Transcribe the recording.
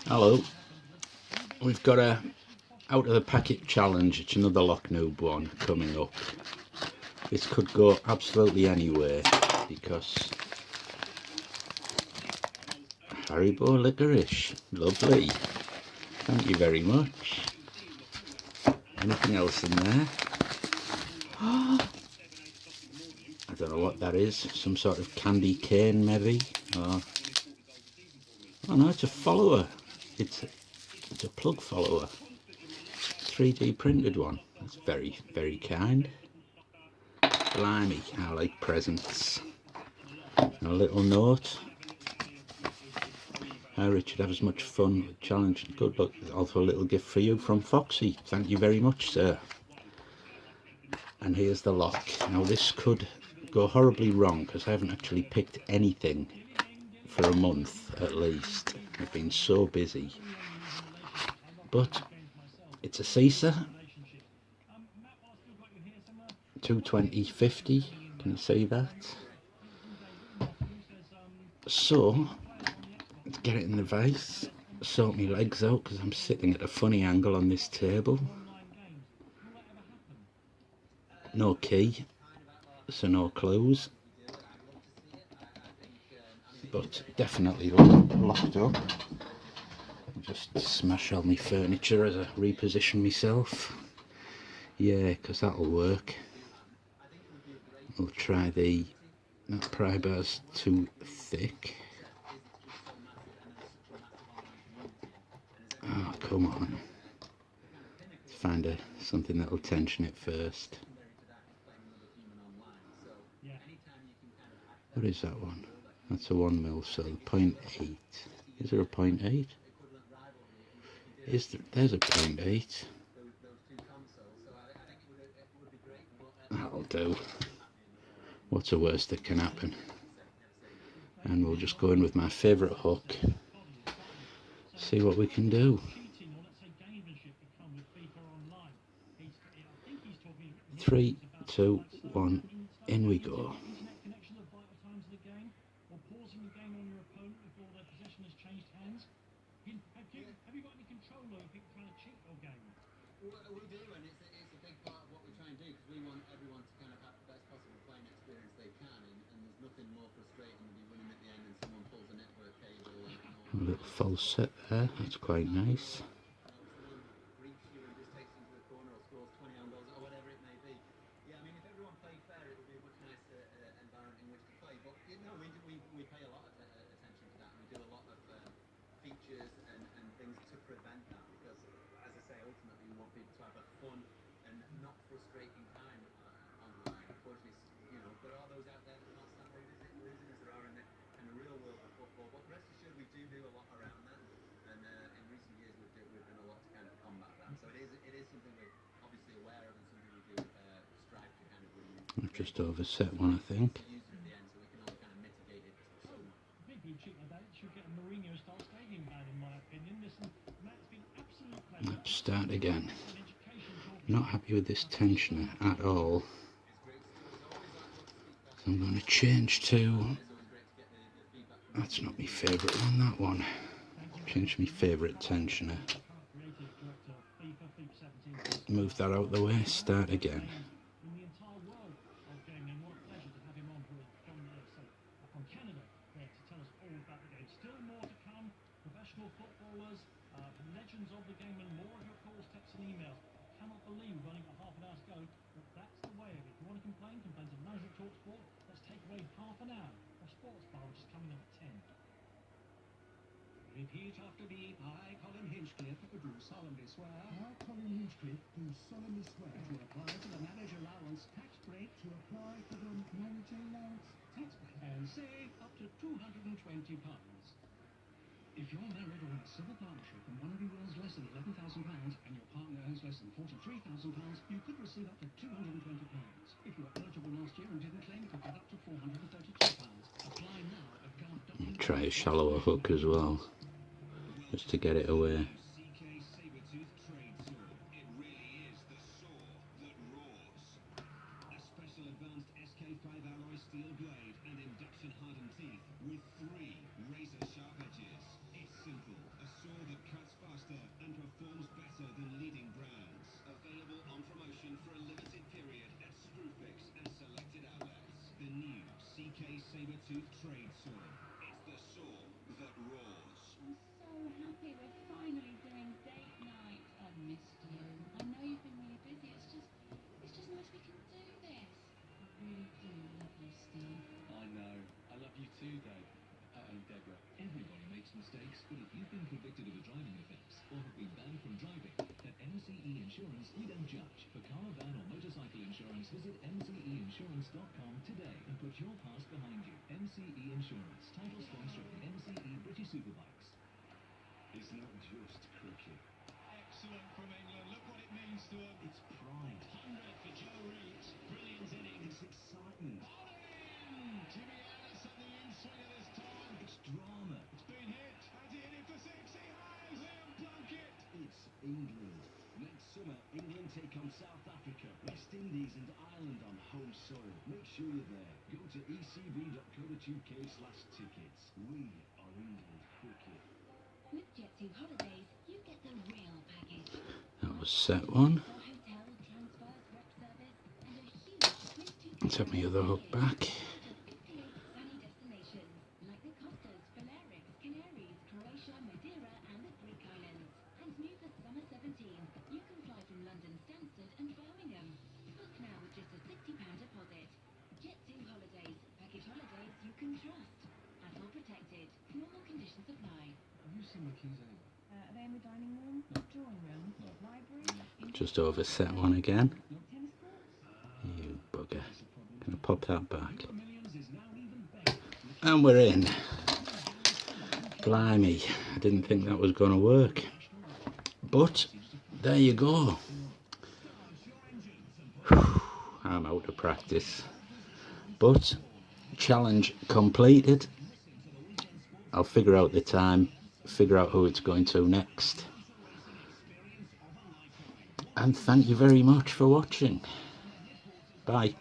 Hello, we've got a out of the packet challenge. It's another lock noob one coming up. This could go absolutely anywhere because Haribo licorice, lovely. Thank you very much. Anything else in there? I don't know what that is. Some sort of candy cane maybe. Oh no, it's a follower. It's a plug follower. 3D printed one. That's very, very kind. Blimey, I like presents. A little note. Hi Richard, have as much fun with challenge. Good luck. Also a little gift for you from Foxxy. Thank you very much, sir. And here's the lock. Now this could go horribly wrong because I haven't actually picked anything for a month at least. I've been so busy. But it's a Caesar 220/50. Can you see that? So let's get it in the vase. Sort my legs out because I'm sitting at a funny angle on this table. No key, so no clues. But definitely locked up. I'll just smash all my furniture as I reposition myself. Yeah, because that'll work. We'll try that pry bar's too thick. Oh, come on. Let's find something that'll tension it first. What is that one? That's a 1mm, so 0.8. Is there a 0.8? There's a 0.8. That'll do. What's the worst that can happen? And we'll just go in with my favourite hook. See what we can do. 3, 2, 1, in we go. We do, and it's a big part of what we try and do, because we want everyone to kind of have the best possible playing experience they can, and there's nothing more frustrating than be winning at the end and someone pulls a network cable and A little false set there, that's quite nice. someone briefs you and just takes you to the corner or scores 20 on goals or whatever it may be. Yeah, I mean, if everyone played fair, it would be a much nicer environment in which to play. But you know, we pay a lot of attention to that, and we do a lot of features and things to prevent that, because, as I say, ultimately we want people to have a fun and not frustrating time online. Unfortunately, you know, there are those out there that can't stand losing as there are in the real world of football. But rest assured, we do a lot around that, and in recent years we've done a lot to kind of combat that. So it is something we're obviously aware of, and something we do strive to kind of remove. I've just overset one, I think. Let's start again. Not happy with this tensioner at all. So I'm going to change to... That's not my favourite one, that one. Change my favourite tensioner. Move that out the way, start again. Repeat after me. I, Colin Hinchcliffe, do solemnly swear. I, Colin Hinchcliffe, do solemnly swear to apply for the marriage allowance tax break. To apply for the marriage allowance tax break. And save up to £220. If you're married or in a civil partnership and one of you earns less than £11,000 and your partner earns less than £43,000, you could receive up to £220. If you were eligible last year and didn't claim, you could get up to £432. Apply now at gov.uk. Try a shallower hook as well, just to get it away. Steel blade and induction hardened teeth with 3 razor sharp edges. It's simple, a saw that saber-tooth trade saw. It's the saw that roars. I'm so happy we're finally doing date night. I've missed you. I know you've been really busy. It's just nice we can do this. I really do love you, Steve. I know. I love you too, Dave. And Deborah. Everybody makes mistakes, but if you've been convicted of a driving offence or have been banned from driving, at MCE Insurance we don't judge. For car, van or motorcycle insurance, visit mceinsurance.com today and put your past behind you. MCE Insurance, title sponsor of MCE British Superbikes. It's not just cricket. Excellent from England. Look what it means to them. It's pride. 100 for Joe Root. Brilliant innings. It's excitement. Jimmy Ellis on the inswing of this time. It's drama. It's been hit. Has he hit it for six? He has. Liam Plunkett. It's England. Next summer, England take on South Africa, West Indies and Ireland on home soil. Make sure you're there. Go to ecb.co.uk/tickets. We are England cricket. With Jet2 Holidays, you get the real package. That was set one. For hotel, transfers, rep service, and a huge cruise to Let's have my other hook back. 58 sunny destinations like the Costas, Balearics, Canaries, Croatia, Madeira, and the Greek islands. And new for summer 17, you can fly from London Stansted and Birmingham. Book now with just a £60 deposit. Jet2 Holidays, package holidays you can trust. Hassle protected. Normal conditions apply. Have you seen my keys anywhere? Are they in the dining room, drawing room, library, Just over set one again. tennis court? You bugger. Gonna pop that back. Millions is now even better. And we're in. Blimey, I didn't think that was going to work. But there you go. Whew, I'm out of practice. But challenge completed. I'll figure out the time, figure out who it's going to next. And thank you very much for watching. Bye.